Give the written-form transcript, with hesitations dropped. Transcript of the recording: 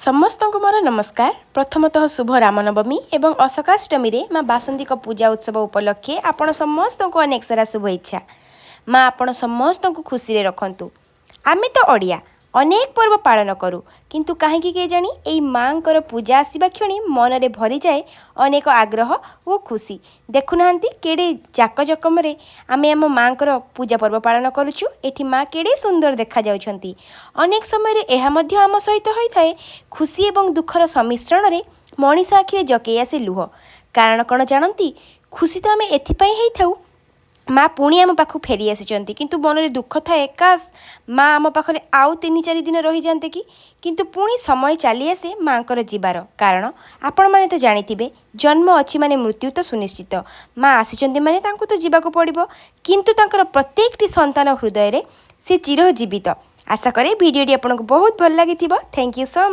समस्त को मोर नमस्कार। प्रथमतः शुभ रामनवमी एवं अशोकाष्टमी रे माँ बासंती का पूजा उत्सव उपलक्षे आपण समस्त को अनेक सारा शुभेच्छा। माँ आपण समस्त को खुशी रे रखंतु। आमे तो ओडिया अनेक पर्व पालन करूँ किंतु कहीं के जानी एई माँकर पूजा आसवा क्षणी मन रे भरी जाए अनेक आग्रह और खुशी। देखुना केड़े जाकजकम आमे आम माँकर पूजा पर्व पालन करुचु। एठी माँ केड़े सुंदर देखा जाउछंती। अनेक समय यह मध्य आम सहित होता है खुशी एवं दुखर सम्मिश्रण रे मनीष आखिरे जकई आसे लुह। कारण कौन जानती खुशी तो आम एथिपाई हेइथाउ माँ पुणी आम पाखु फेरी आसी किंतु मन में दुख थाए काश माँ आम पाखे आउ 3-4 दिन रही जाते कि किंतु पुणी समय चली आसे माँकर जीवार। कारण आपण मैंने तो जानी जन्म अच्छी माने मृत्यु तो सुनिश्चित। माँ आसी माने तांको तो जीवाको पड़िबो किंतु तांकर प्रत्येकटी संतान हृदय रे से चिरजीवित। आशा करे वीडियोटी आपको बहुत भल लगी। Thank you so much.